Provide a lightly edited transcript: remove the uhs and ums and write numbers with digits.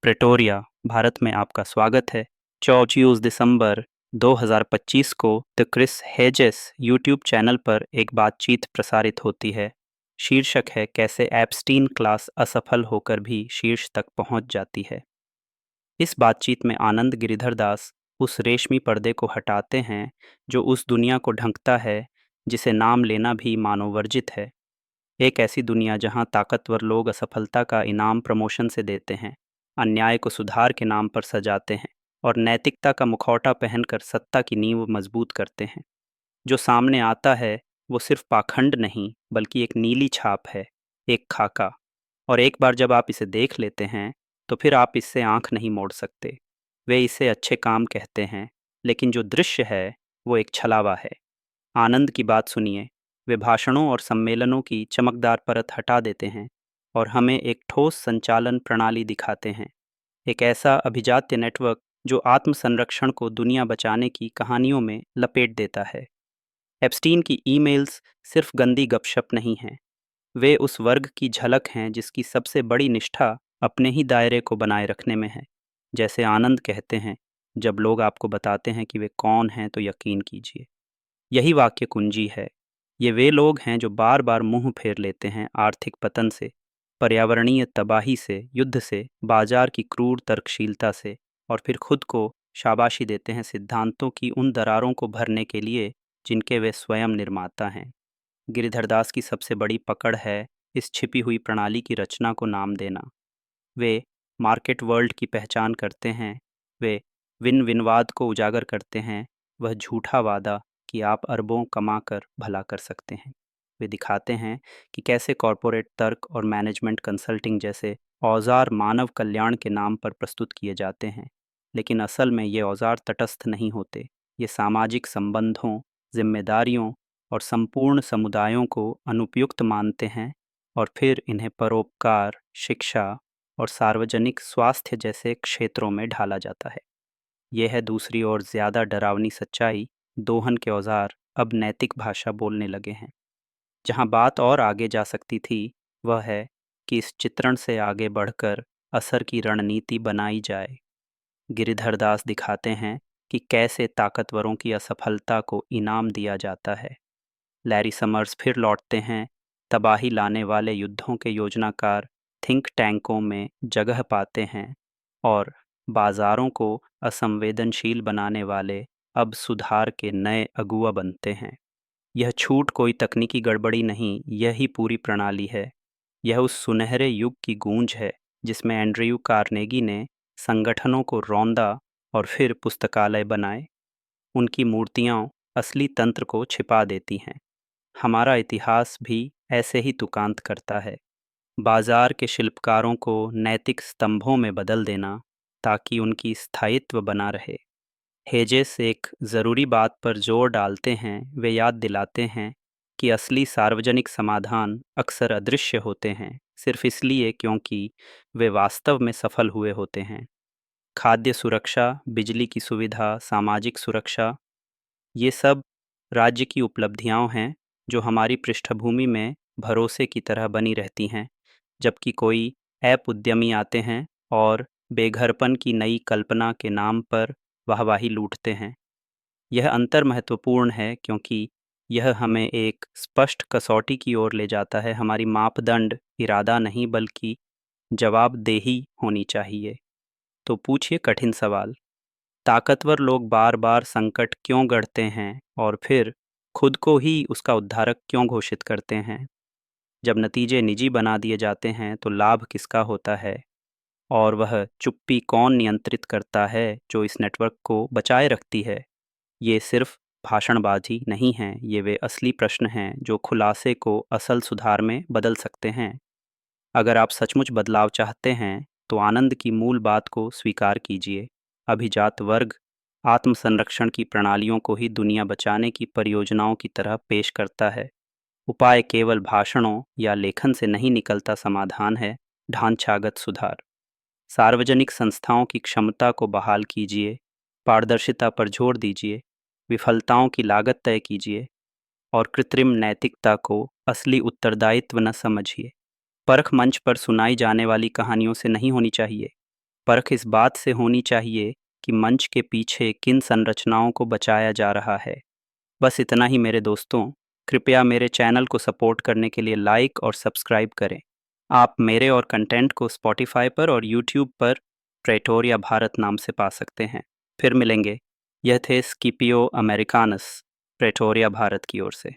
Pretoria, Bharat में आपका स्वागत है। 24 दिसंबर 2025 को the Chris Hedges YouTube channel पर एक बातचीत प्रसारित होती है। शीर्षक है कैसे एप्स्टीन क्लास असफल होकर भी शीर्ष तक पहुंच जाती है। इस बातचीत में आनंद गिरिधर दास उस रेशमी पर्दे को हटाते हैं जो उस दुनिया को ढंकता है जिसे नाम लेना भी मानववर्जित है। एक ऐसी दुनिया जहां ताकतवर लोग असफलता का इनाम प्रमोशन से देते हैं, अन्याय को सुधार के नाम पर सजाते हैं और नैतिकता का मुखौटा पहनकर सत्ता की नींव मजबूत करते हैं। जो सामने आता है वो सिर्फ पाखंड नहीं बल्कि एक नीली छाप है, एक खाका। और एक बार जब आप इसे देख लेते हैं तो फिर आप इससे आंख नहीं मोड़ सकते। वे इसे अच्छे काम कहते हैं, लेकिन जो दृश्य है वो एक छलावा है। आनंद की बात सुनिए। वे भाषणों और सम्मेलनों की चमकदार परत हटा देते हैं और हमें एक ठोस संचालन प्रणाली दिखाते हैं, एक ऐसा अभिजात्य नेटवर्क जो आत्म संरक्षण को दुनिया बचाने की कहानियों में लपेट देता है। एप्स्टीन की ईमेल्स सिर्फ गंदी गपशप नहीं हैं, वे उस वर्ग की झलक हैं जिसकी सबसे बड़ी निष्ठा अपने ही दायरे को बनाए रखने में है। जैसे आनंद कहते हैं, जब लोग आपको बताते हैं कि वे कौन हैं तो यकीन कीजिए। यही वाक्य कुंजी है। ये वे लोग हैं जो बार बार मुंह फेर लेते हैं आर्थिक पतन से, पर्यावरणीय तबाही से, युद्ध से, बाजार की क्रूर तर्कशीलता से, और फिर खुद को शाबाशी देते हैं सिद्धांतों की उन दरारों को भरने के लिए जिनके वे स्वयं निर्माता हैं। गिरिधरदास की सबसे बड़ी पकड़ है इस छिपी हुई प्रणाली की रचना को नाम देना। वे मार्केट वर्ल्ड की पहचान करते हैं, वे विन विनवाद को उजागर करते हैं, वह झूठा वादा कि आप अरबों कमाकर भला कर सकते हैं। वे दिखाते हैं कि कैसे कॉरपोरेट तर्क और मैनेजमेंट कंसल्टिंग जैसे औजार मानव कल्याण के नाम पर प्रस्तुत किए जाते हैं, लेकिन असल में ये औजार तटस्थ नहीं होते। ये सामाजिक संबंधों, जिम्मेदारियों और संपूर्ण समुदायों को अनुपयुक्त मानते हैं और फिर इन्हें परोपकार, शिक्षा और सार्वजनिक स्वास्थ्य जैसे क्षेत्रों में ढाला जाता है। यह है दूसरी ओर ज़्यादा डरावनी सच्चाई। दोहन के औजार अब नैतिक भाषा बोलने लगे हैं। जहाँ बात और आगे जा सकती थी वह है कि इस चित्रण से आगे बढ़कर असर की रणनीति बनाई जाए। गिरिधर दास दिखाते हैं कि कैसे ताकतवरों की असफलता को इनाम दिया जाता है। लैरी समर्स फिर लौटते हैं, तबाही लाने वाले युद्धों के योजनाकार थिंक टैंकों में जगह पाते हैं और बाजारों को असंवेदनशील बनाने वाले अब सुधार के नए अगुआ बनते हैं। यह छूट कोई तकनीकी गड़बड़ी नहीं, यही पूरी प्रणाली है। यह उस सुनहरे युग की गूंज है जिसमें एंड्रयू कार्नेगी ने संगठनों को रौंदा और फिर पुस्तकालय बनाए। उनकी मूर्तियाँ असली तंत्र को छिपा देती हैं। हमारा इतिहास भी ऐसे ही तुकांत करता है। बाजार के शिल्पकारों को नैतिक स्तंभों में बदल देना ताकि उनकी स्थायित्व बना रहे। हेजेस एक ज़रूरी बात पर जोर डालते हैं। वे याद दिलाते हैं कि असली सार्वजनिक समाधान अक्सर अदृश्य होते हैं, सिर्फ इसलिए क्योंकि वे वास्तव में सफल हुए होते हैं। खाद्य सुरक्षा, बिजली की सुविधा, सामाजिक सुरक्षा, ये सब राज्य की उपलब्धियां हैं जो हमारी पृष्ठभूमि में भरोसे की तरह बनी रहती हैं, जबकि कोई ऐप उद्यमी आते हैं और बेघरपन की नई कल्पना के नाम पर वाहवाही लूटते हैं। यह अंतर महत्वपूर्ण है क्योंकि यह हमें एक स्पष्ट कसौटी की ओर ले जाता है। हमारी मापदंड इरादा नहीं बल्कि जवाबदेही होनी चाहिए। तो पूछिए कठिन सवाल, ताकतवर लोग बार बार संकट क्यों गढ़ते हैं और फिर खुद को ही उसका उद्धारक क्यों घोषित करते हैं? जब नतीजे निजी बना दिए जाते हैं तो लाभ किसका होता है? और वह चुप्पी कौन नियंत्रित करता है जो इस नेटवर्क को बचाए रखती है? ये सिर्फ भाषणबाजी नहीं है, ये वे असली प्रश्न हैं जो खुलासे को असल सुधार में बदल सकते हैं। अगर आप सचमुच बदलाव चाहते हैं तो आनंद की मूल बात को स्वीकार कीजिए। अभिजात वर्ग आत्म संरक्षण की प्रणालियों को ही दुनिया बचाने की परियोजनाओं की तरह पेश करता है। उपाय केवल भाषणों या लेखन से नहीं निकलता, समाधान है ढांचागत सुधार। सार्वजनिक संस्थाओं की क्षमता को बहाल कीजिए, पारदर्शिता पर जोर दीजिए, विफलताओं की लागत तय कीजिए और कृत्रिम नैतिकता को असली उत्तरदायित्व न समझिए। परख मंच पर सुनाई जाने वाली कहानियों से नहीं होनी चाहिए, परख इस बात से होनी चाहिए कि मंच के पीछे किन संरचनाओं को बचाया जा रहा है। बस इतना ही मेरे दोस्तों। कृपया मेरे चैनल को सपोर्ट करने के लिए लाइक और सब्सक्राइब करें। आप मेरे और कंटेंट को स्पॉटिफाई पर और यूट्यूब पर प्रेटोरिया भारत नाम से पा सकते हैं। फिर मिलेंगे। यह थे स्किपियो अमेरिकानस, प्रेटोरिया भारत की ओर से।